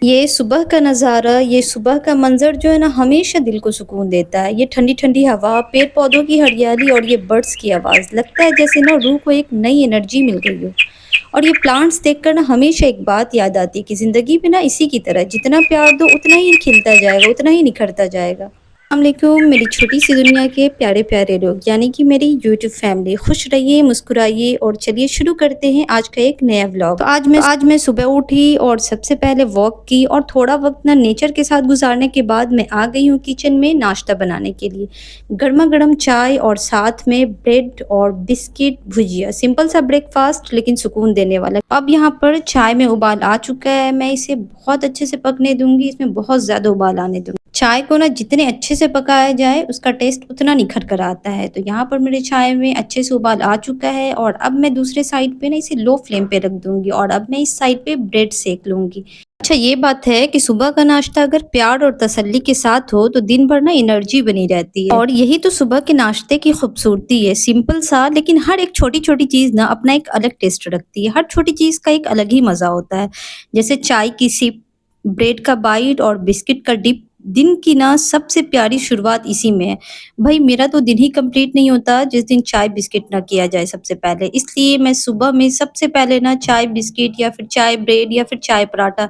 ये सुबह का नज़ारा, ये सुबह का मंज़र जो है ना हमेशा दिल को सुकून देता है। ये ठंडी-ठंडी हवा, पेड़-पौधों की हरियाली और ये बर्ड्स की आवाज़, लगता है जैसे ना रूह को एक नई एनर्जी मिल गई हो। और ये प्लांट्स देखकर ना हमेशा एक बात याद आती है कि ज़िंदगी भी ना इसी की तरह जितना प्यार दो उतना ही खिलता जाएगा, उतना ही निखरता जाएगा। अस्सलाम वालेकुम मेरी छोटी सी दुनिया के प्यारे-प्यारे लोग यानी कि मेरी यूट्यूब फैमिली। खुश रहिए, मुस्कुराइए और चलिए शुरू करते हैं आज का एक नया व्लॉग। तो आज मैं सुबह उठी और सबसे पहले वॉक की और थोड़ा वक़्त ना नेचर के साथ गुज़ारने के बाद मैं आ गई हूँ किचन में नाश्ता बनाने के लिए। गरमा-गरम चाय और साथ में ब्रेड और बिस्किट, भुजिया। सिंपल सा ब्रेकफ़ास्ट लेकिन सुकून देने वाला। अब यहाँ पर चाय में उबाल आ चुका है, मैं इसे बहुत अच्छे से पकने दूँगी, इसमें बहुत ज़्यादा उबाल आने दूँगी। चाय को ना जितने अच्छे से पकाया जाए उसका टेस्ट उतना निखर कर आता है। तो यहाँ पर मेरे चाय में अच्छे से उबाल आ चुका है और अब मैं दूसरे साइड पे ना इसे लो फ्लेम पे रख दूँगी और अब मैं इस साइड पे ब्रेड सेक लूँगी। अच्छा ये बात है कि सुबह का नाश्ता अगर प्यार और तसल्ली के साथ हो तो दिन भर ना एनर्जी बनी रहती है और यही तो सुबह के नाश्ते की खूबसूरती है। सिंपल सा लेकिन हर एक छोटी-छोटी चीज़ ना अपना एक अलग टेस्ट रखती है। हर छोटी चीज़ का एक अलग ही मज़ा होता है। जैसे चाय की सिप, ब्रेड का बाइट और बिस्किट का डिप, दिन की ना सबसे प्यारी शुरुआत इसी में है। भई मेरा तो दिन ही कंप्लीट नहीं होता जिस दिन चाय बिस्किट ना किया जाए सबसे पहले। इसलिए मैं सुबह में सबसे पहले ना चाय बिस्किट या फिर चाय ब्रेड या फिर चाय पराठा,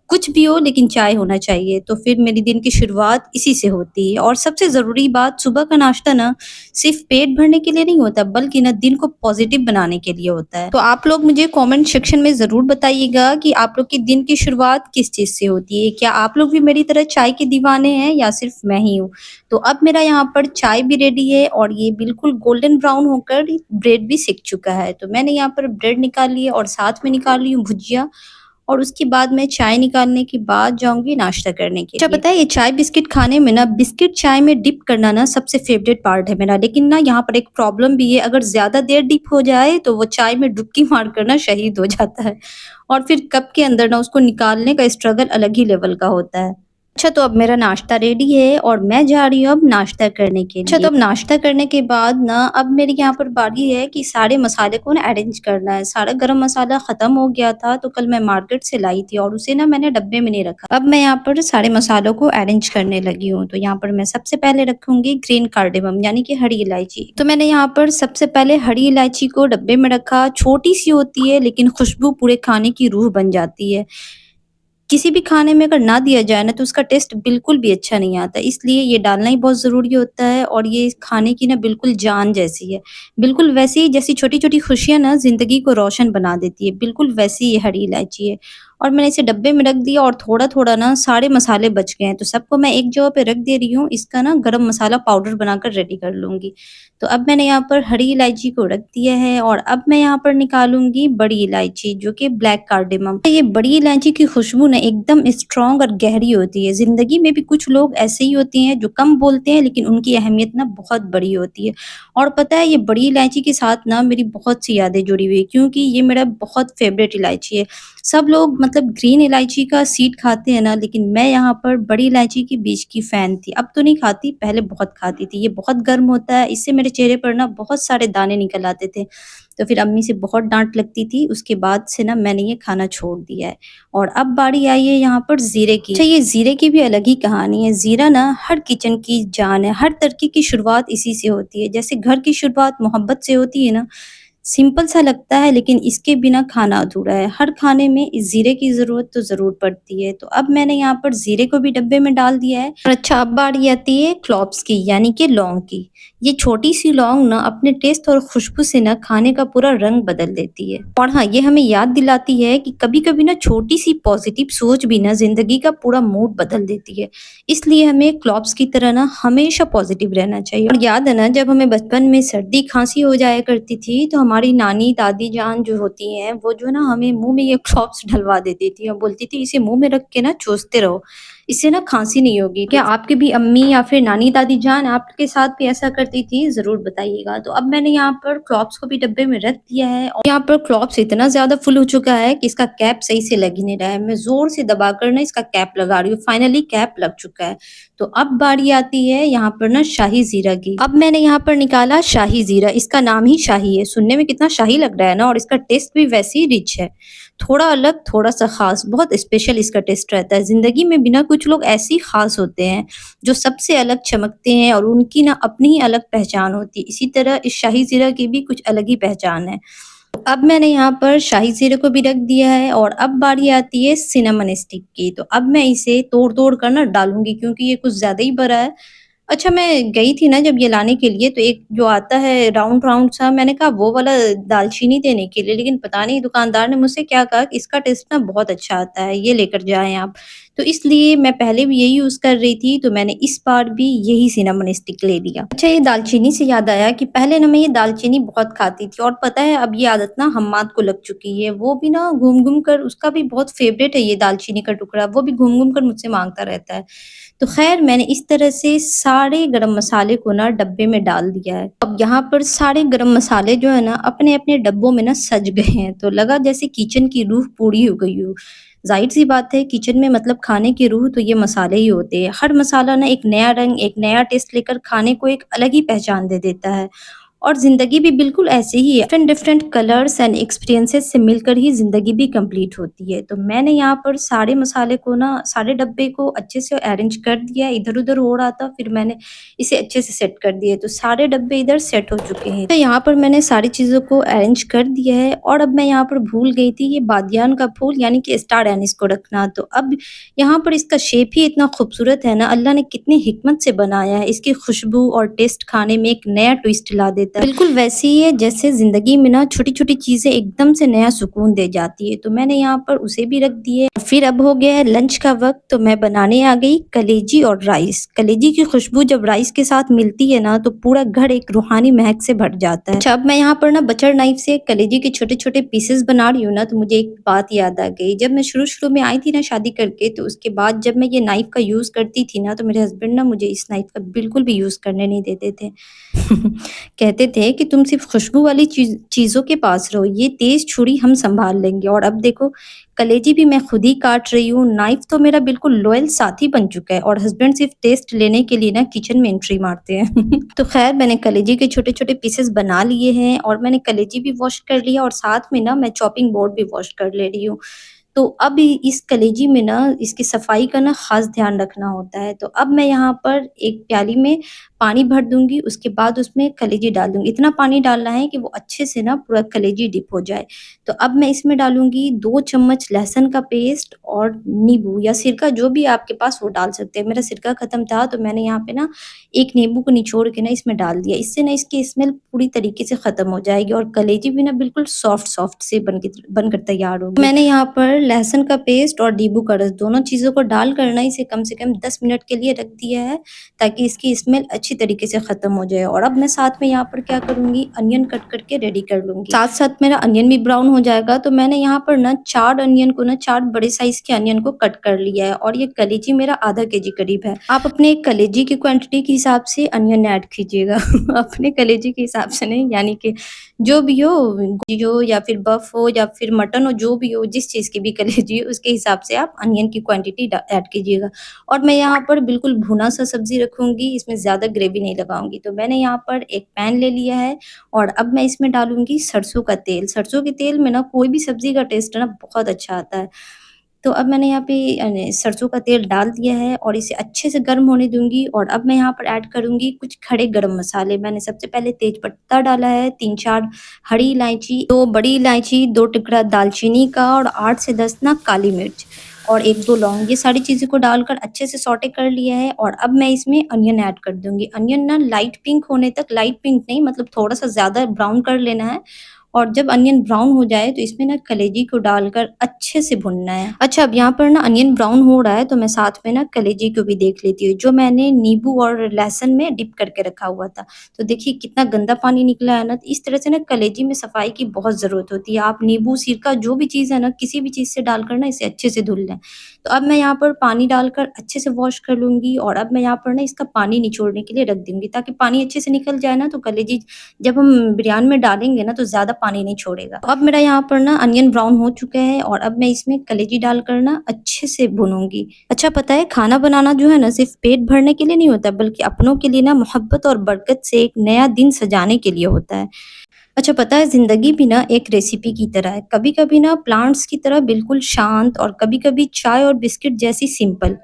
कुछ भी हो लेकिन चाय होना चाहिए। तो फिर मेरी दिन की शुरुआत इसी से होती है। और सबसे ज़रूरी बात, सुबह का नाश्ता ना सिर्फ़ पेट भरने के लिए नहीं होता बल्कि ना दिन को पॉज़िटिव बनाने के लिए होता है। तो आप लोग मुझे कमेंट सेक्शन में ज़रूर बताइएगा कि आप लोग की दिन की शुरुआत किस चीज़ से होती है? क्या आप लोग भी मेरी तरह चाय के दीवाने हैं या सिर्फ़ मैं ही हूँ? तो अब मेरा यहाँ पर चाय भी रेडी है और ये बिल्कुल गोल्डन ब्राउन होकर ब्रेड भी सिक चुका है। तो मैंने यहाँ पर ब्रेड निकाल ली है और साथ में निकाल ली हूँ भुजिया और उसके बाद मैं चाय निकालने के बाद जाऊँगी नाश्ता करने के लिए। अच्छा पता है ये चाय बिस्किट खाने में ना बिस्किट चाय में डिप करना ना सबसे फ़ेवरेट पार्ट है मेरा। लेकिन ना यहाँ पर एक प्रॉब्लम भी है, अगर ज़्यादा देर डिप हो जाए तो वो चाय में डुबकी मारकर ना शहीद हो जाता है और फिर कप के अंदर ना उसको निकालने का स्ट्रगल अलग ही लेवल का होता है। अच्छा तो अब मेरा नाश्ता रेडी है और मैं जा रही हूँ अब नाश्ता करने के लिए। अच्छा तो अब नाश्ता करने के बाद ना अब मेरी यहाँ पर बारी है कि सारे मसाले को ना अरेंज करना है। सारा गरम मसाला खत्म हो गया था तो कल मैं मार्केट से लाई थी और उसे ना मैंने डब्बे में नहीं रखा। अब मैं यहाँ पर सारे मसालों को अरेंज करने लगी हूँ। तो यहाँ पर मैं सबसे पहले रखूंगी ग्रीन कार्डेमम यानी कि हरी इलायची। तो मैंने यहाँ पर सबसे पहले हरी इलायची को डब्बे में रखा। छोटी सी होती है लेकिन खुशबू पूरे खाने की रूह बन जाती है। किसी भी खाने में अगर ना दिया जाए ना तो उसका टेस्ट बिल्कुल भी अच्छा नहीं आता। इसलिए ये डालना ही बहुत ज़रूरी होता है और ये खाने की ना बिल्कुल जान जैसी है। बिल्कुल वैसे ही जैसी छोटी-छोटी खुशियाँ ना ज़िंदगी को रोशन बना देती है, बिल्कुल वैसी ये हरी इलायची है। और मैंने इसे डब्बे में रख दिया और थोड़ा-थोड़ा ना सारे मसाले बच गए हैं, तो सबको मैं एक जगह पे रख दे रही हूँ। इसका ना गरम मसाला पाउडर बनाकर रेडी कर लूँगी। तो अब मैंने यहाँ पर हरी इलायची को रख दिया है और अब मैं यहाँ पर निकालूँगी बड़ी इलायची जो कि ब्लैक कार्डेमम। ये बड़ी इलायची की खुशबू ना एकदम स्ट्रॉन्ग और गहरी होती है। ज़िंदगी में भी कुछ लोग ऐसे ही होते हैं जो कम बोलते हैं लेकिन उनकी अहमियत ना बहुत बड़ी होती है। और पता है ये बड़ी इलायची के साथ ना मेरी बहुत सी यादें जुड़ी हुई है क्योंकि ये मेरा बहुत फ़ेवरेट इलायची है। सब लोग मतलब ग्रीन इलायची का सीड खाते हैं ना, लेकिन मैं यहाँ पर बड़ी इलायची के बीज की फ़ैन थी। अब तो नहीं खाती, पहले बहुत खाती थी। ये बहुत गर्म होता है, इससे मेरे चेहरे पर ना बहुत सारे दाने निकल आते थे। तो फिर अम्मी से बहुत डाँट लगती थी, उसके बाद से ना मैंने ये खाना छोड़ दिया है। और अब बारी आई है यहाँ पर ज़ीरे की। अच्छा ये ज़ीरे की भी अलग ही कहानी है। ज़ीरा ना हर किचन की जान है, हर तरक्की की शुरुआत इसी से होती है। जैसे घर की शुरुआत मोहब्बत से होती है ना, सिंपल सा लगता है लेकिन इसके बिना खाना अधूरा है। हर खाने में इस ज़ीरे की ज़रूरत तो ज़रूर पड़ती है। तो अब मैंने यहाँ पर ज़ीरे को भी डब्बे में डाल दिया है। और अच्छा अब बारी आती है क्लॉव्स की यानी कि लौंग की। ये छोटी-सी लौंग ना अपने टेस्ट और खुशबू से ना खाने का पूरा रंग बदल देती है। और हाँ, ये हमें याद दिलाती है कि कभी-कभी ना छोटी-सी पॉज़िटिव सोच भी ना ज़िंदगी का पूरा मूड बदल देती है। इसलिए हमें क्लॉव्स की तरह ना हमेशा पॉज़िटिव रहना चाहिए। और याद है ना जब हमें बचपन में सर्दी खाँसी हो जाया करती थी तो हमारी नानी दादी जान जो होती हैं वो जो ना हमें मुँह में ये क्लॉव्स डलवा देती थी और बोलती थी इसे मुँह में रख के ना चूसते रहो, इससे ना खाँसी नहीं होगी। क्या आपकी भी अम्मी या फिर नानी दादी जान आपके साथ भी ऐसा करती थी? ज़रूर बताइएगा। तो अब मैंने यहाँ पर क्लॉव्स को भी डब्बे में रख दिया है और यहाँ पर क्लॉव्स इतना ज़्यादा फुल हो चुका है कि इसका कैप सही से लग ही नहीं रहा है। मैं ज़ोर से दबाकर ना इसका कैप लगा रही हूँ, फाइनली कैप लग चुका है। तो अब बारी आती है यहाँ पर ना शाही ज़ीरा की। अब मैंने यहाँ पर निकाला शाही ज़ीरा, इसका नाम ही शाही है, सुनने में कितना शाही लग रहा है ना और इसका टेस्ट भी वैसे ही रिच है। थोड़ा अलग, थोड़ा-सा ख़ास, बहुत स्पेशल इसका टेस्ट रहता है। ज़िंदगी में भी ना कुछ लोग ऐसे ही ख़ास होते हैं, जो सबसे अलग चमकते हैं और उनकी ना अपनी ही अलग पहचान होती है। इसी तरह इस शाही ज़ीरा की भी कुछ अलग ही पहचान है। अब मैंने यहाँ पर शाही ज़ीरे को भी रख दिया है और अब बारी आती है सिनेमन स्टिक की। तो अब मैं इसे तोड़-तोड़ कर ना डालूँगी क्योंकि ये कुछ ज़्यादा ही बड़ा है। अच्छा, मैं गई थी ना जब ये लाने के लिए तो एक जो आता है राउंड-राउंड सा, मैंने कहा वो वाला दालचीनी देने के लिए, लेकिन पता नहीं दुकानदार ने मुझसे क्या कहा कि इसका टेस्ट ना बहुत अच्छा आता है, ये लेकर जाएँ आप। तो इसलिए मैं पहले भी यही यूज़ कर रही थी, तो मैंने इस बार भी यही सिनेमन स्टिक ले लिया। अच्छा, ये दालचीनी से याद आया कि पहले ना मैं ये दालचीनी बहुत खाती थी और पता है अब ये आदत ना हम्माद को लग चुकी है। वो भी ना घूम-घूम कर, उसका भी बहुत फ़ेवरेट है ये दालचीनी का टुकड़ा, वो भी घूम-घूम कर मुझसे माँगता रहता है। तो ख़ैर मैंने इस तरह से सारे गरम मसाले को ना डब्बे में डाल दिया है। अब यहाँ पर सारे गरम मसाले जो है ना अपने-अपने डब्बों में ना सज गए हैं, तो लगा जैसे किचन की रूह पूरी हो गई हो। ज़ाहिर-सी बात है, किचन में मतलब खाने की रूह तो ये मसाले ही होते हैं। हर मसाला ना एक नया रंग, एक नया टेस्ट लेकर खाने को एक अलग ही पहचान दे देता है। और ज़िंदगी भी बिल्कुल ऐसे ही है। Different different colours and experiences से मिलकर ही ज़िंदगी भी कंप्लीट होती है। तो मैंने यहाँ पर सारे मसाले को ना, सारे डब्बे को अच्छे से अरेंज कर दिया, इधर-उधर हो रहा था, फिर मैंने इसे अच्छे से सेट कर दिया। तो सारे डब्बे इधर सेट हो चुके हैं। तो यहाँ पर मैंने सारी चीज़ों को अरेंज कर दिया है और अब मैं यहाँ पर भूल गई थी ये बादियान का फूल यानी कि स्टार एनीस को रखना। तो अब यहाँ पर इसका शेप ही इतना खूबसूरत है ना, अल्लाह ने कितनी हिकमत से बनाया है। इसकी खुशबू और टेस्ट खाने में एक नया ट्विस्ट ला देता है। बिल्कुल वैसे ही है जैसे ज़िंदगी में ना छोटी-छोटी चीज़ें एकदम से नया सुकून दे जाती है। तो मैंने यहाँ पर उसे भी रख दिए। फिर अब हो गया है लंच का वक़्त, तो मैं बनाने आ गई कलेजी और राइस। कलेजी की खुशबू जब राइस के साथ मिलती है ना, तो पूरा घर एक रूहानी महक से भर जाता है। अच्छा, अब मैं यहाँ पर ना बटर नाइफ से कलेजी के छोटे-छोटे पीसेस बना रही हूँ ना, तो मुझे एक बात याद आ गई। जब मैं शुरू-शुरू में आई थी ना शादी करके, तो उसके बाद जब मैं ये नाइफ का यूज़ करती थी ना, तो मेरे हस्बैंड ना मुझे इस नाइफ का बिल्कुल भी यूज़ करने नहीं देते थे। कहते थे कि तुम सिर्फ़ खुशबू वाली चीज़ों के पास रहो, ये तेज़ छुरी हम सँभाल लेंगे। और अब देखो, कलेजी भी मैं खुद ही काट रही हूँ, नाइफ तो मेरा बिल्कुल लॉयल साथी बन चुका है और हस्बैंड सिर्फ़ टेस्ट लेने के लिए ना किचन में एंट्री मारते हैं। तो ख़ैर मैंने कलेजी के छोटे-छोटे पीसेस बना लिए हैं और मैंने कलेजी भी वॉश कर लिया और साथ में ना मैं चॉपिंग बोर्ड भी वॉश कर ले रही हूँ। तो अब इस कलेजी में ना इसकी सफाई का ना ख़ास ध्यान रखना होता है। तो अब मैं यहाँ पर एक प्याली में पानी भर दूँगी, उसके बाद उसमें कलेजी डाल दूँगी। इतना पानी डालना है कि वो अच्छे से ना पूरा कलेजी डिप हो जाए। तो अब मैं इसमें डालूँगी 2 चम्मच लहसुन का पेस्ट और नींबू या सिरका, जो भी आपके पास वो डाल सकते हैं। मेरा सिरका ख़त्म था तो मैंने यहाँ पे ना एक नींबू को निचोड़ के ना इसमें डाल दिया। इससे ना इसकी स्मेल पूरी तरीके से ख़त्म हो जाएगी और कलेजी भी ना बिल्कुल सॉफ्ट-सॉफ्ट से बनकर तैयार होगी। मैंने यहाँ पर लहसुन का पेस्ट और नींबू का रस दोनों चीज़ों को डालकर ना इसे कम से कम 10 मिनट के लिए रख दिया है, ताकि इसकी स्मेल अच्छी तरीके से ख़त्म हो जाए। और अब मैं साथ में यहाँ पर क्या करूँगी, अनियन कट करके रेडी कर लूँगी। साथ-साथ मेरा अनियन भी ब्राउन हो जाएगा, तो मैंने यहाँ पर ना 4 अनियन को ना 4 बड़े साइज़ के अनियन को कट कर लिया है और ये कलेजी मेरा आधा केजी करीब है। आप अपने कलेजी की क्वांटिटी के हिसाब से अनियन ऐड कीजिएगा। अपने कलेजी के हिसाब से नहीं, यानी कि जो भी हो, गोश्त हो या फिर बफ हो या फिर मटन हो, जो भी हो, जिस चीज़ की भी कलेजी हो उसके हिसाब से आप अनियन की क्वांटिटी ऐड कीजिएगा। और मैं यहाँ पर बिल्कुल भुना-सा सब्ज़ी रखूँगी, इसमें ज़्यादा ग्रेवी नहीं लगाऊँगी। तो मैंने यहाँ पर एक पैन ले लिया है और अब मैं इसमें डालूँगी सरसों का तेल। सरसों के तेल में ना कोई भी सब्ज़ी का टेस्ट ना बहुत अच्छा आता है। तो अब मैंने यहाँ पे सरसों का तेल डाल दिया है और इसे अच्छे से गर्म होने दूँगी और अब मैं यहाँ पर ऐड करूँगी कुछ खड़े गरम मसाले। मैंने सबसे पहले तेज पत्ता डाला है, 3-4 हरी इलायची, 2 बड़ी इलायची, 2 टुकड़ा दालचीनी का और 8 से 10 ना काली मिर्च और 1-2 लौंग, ये सारी चीज़ों को डालकर अच्छे से सौटे कर लिया है। और अब मैं इसमें अनियन ऐड कर दूँगी। अनियन ना लाइट पिंक होने तक, लाइट पिंक नहीं मतलब थोड़ा-सा ज़्यादा ब्राउन कर लेना है और जब अनियन ब्राउन हो जाए तो इसमें ना कलेजी को डालकर अच्छे से भुनना है। अच्छा, अब यहाँ पर ना अनियन ब्राउन हो रहा है तो मैं साथ में ना कलेजी को भी देख लेती हूँ, जो मैंने नींबू और लहसुन में डिप करके रखा हुआ था। तो देखिए कितना गंदा पानी निकला है ना, तो इस तरह से ना कलेजी में सफाई की बहुत ज़रूरत होती है। आप नींबू, सिरका जो भी चीज़ है ना, किसी भी चीज़ से डालकर ना इसे अच्छे से धुल लें। तो अब मैं यहाँ पर पानी डालकर अच्छे से वॉश कर लूँगी और अब मैं यहाँ पर ना इसका पानी निचोड़ने के लिए रख दूँगी, ताकि पानी अच्छे से निकल जाए ना, तो कलेजी जब हम बिरयानी में डालेंगे ना तो ज़्यादा पानी नहीं छोड़ेगा। अब मेरा यहाँ पर ना अनियन ब्राउन हो चुका है और अब मैं इसमें कलेजी डालकर ना अच्छे से भूनूँगी। अच्छा, पता है खाना बनाना जो है ना सिर्फ़ पेट भरने के लिए नहीं होता, बल्कि अपनों के लिए ना मोहब्बत और बरकत से एक नया दिन सजाने के लिए होता है। अच्छा पता है ज़िंदगी भी ना एक रेसिपी की तरह है। कभी-कभी ना प्लांट्स की तरह बिल्कुल शांत और कभी-कभी चाय और बिस्किट जैसी सिंपल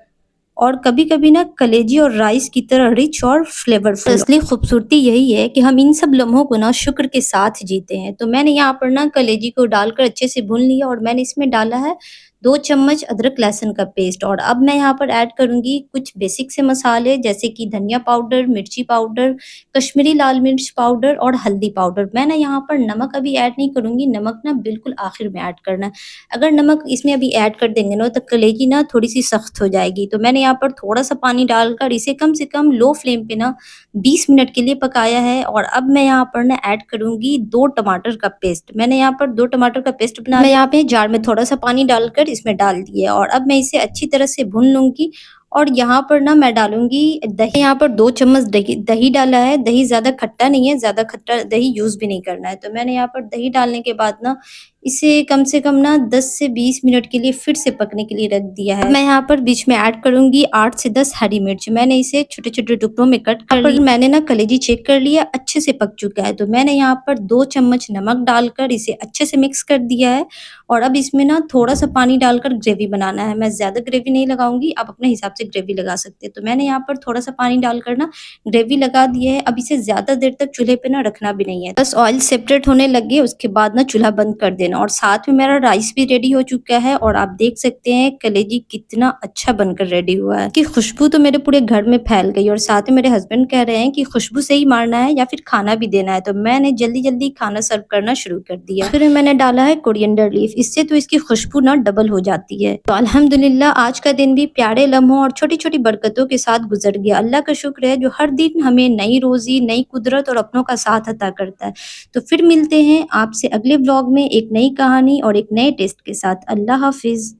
और कभी-कभी ना कलेजी और राइस की तरह रिच और फ्लेवरफुल। असली खूबसूरती यही है कि हम इन सब लम्हों को ना शुक्र के साथ जीते हैं। तो मैंने यहाँ पर ना कलेजी को डालकर अच्छे से भून लिया और मैंने इसमें डाला है 2 चम्मच अदरक लहसुन का पेस्ट और अब मैं यहाँ पर ऐड करूँगी कुछ बेसिक से मसाले जैसे कि धनिया पाउडर, मिर्ची पाउडर, कश्मीरी लाल मिर्च पाउडर और हल्दी पाउडर। मैं ना यहाँ पर नमक अभी ऐड नहीं करूँगी, नमक ना बिल्कुल आखिर में ऐड करना है। अगर नमक इसमें अभी ऐड कर देंगे ना तो कलेजी ना थोड़ी-सी सख्त हो जाएगी। तो मैंने यहाँ पर थोड़ा-सा पानी डालकर इसे कम से कम लो फ्लेम पे ना 20 मिनट के लिए पकाया है और अब मैं यहाँ पर ना ऐड करूँगी 2 टमाटर का पेस्ट। मैंने यहाँ पर 2 टमाटर का पेस्ट बना मैं यहाँ पे जार में थोड़ा-सा पानी डालकर इसमें डाल दिया और अब मैं इसे अच्छी तरह से भून लूँगी और यहाँ पर ना मैं डालूँगी दही। यहाँ पर 2 चम्मच दही दही डाला है। दही ज़्यादा खट्टा नहीं है, ज़्यादा खट्टा दही यूज़ भी नहीं करना है। तो मैंने यहाँ पर दही डालने के बाद ना इसे कम से कम ना 10 से 20 मिनट के लिए फिर से पकने के लिए रख दिया है। मैं यहाँ पर बीच में ऐड करूँगी 8 से 10 हरी मिर्च। मैंने इसे छोटे-छोटे टुकड़ों में कट कर ली। मैंने ना कलेजी चेक कर लिया, अच्छे से पक चुका है। तो मैंने यहाँ पर 2 चम्मच नमक डालकर इसे अच्छे से मिक्स कर दिया है और अब इसमें ना थोड़ा-सा पानी डालकर ग्रेवी बनाना है। मैं ज़्यादा ग्रेवी नहीं लगाऊँगी, आप अपने हिसाब से ग्रेवी लगा सकते हैं। तो मैंने यहाँ पर थोड़ा-सा पानी डालकर ना ग्रेवी लगा दी है। अब इसे ज़्यादा देर तक चूल्हे पे ना रखना भी नहीं है। बस ऑयल सेपरेट होने लगे उसके बाद ना चूल्हा बंद कर देना और साथ में मेरा राइस भी रेडी हो चुका है और आप देख सकते हैं कलेजी कितना अच्छा बनकर रेडी हुआ है। कि खुशबू तो मेरे पूरे घर में फैल गई और साथ में मेरे हस्बैंड कह रहे हैं कि खुशबू से ही मारना है या फिर खाना भी देना है। तो मैंने जल्दी-जल्दी खाना सर्व करना शुरू कर दिया। फिर मैंने डाला है कोरिएंडर लीफ, इससे तो इसकी खुशबू ना डबल हो जाती है। तो अल्हम्दुलिल्लाह आज का दिन भी प्यारे लम्हों और छोटी-छोटी बरकतों के साथ गुजर गया। अल्लाह का शुक्र है जो हर दिन हमें नई रोज़ी, नई कुदरत और अपनों का साथ अता करता है। तो फिर मिलते हैं आपसे अगले व्लॉग में एक नई कहानी और एक नए टेस्ट के साथ। अल्लाह हाफ़िज़।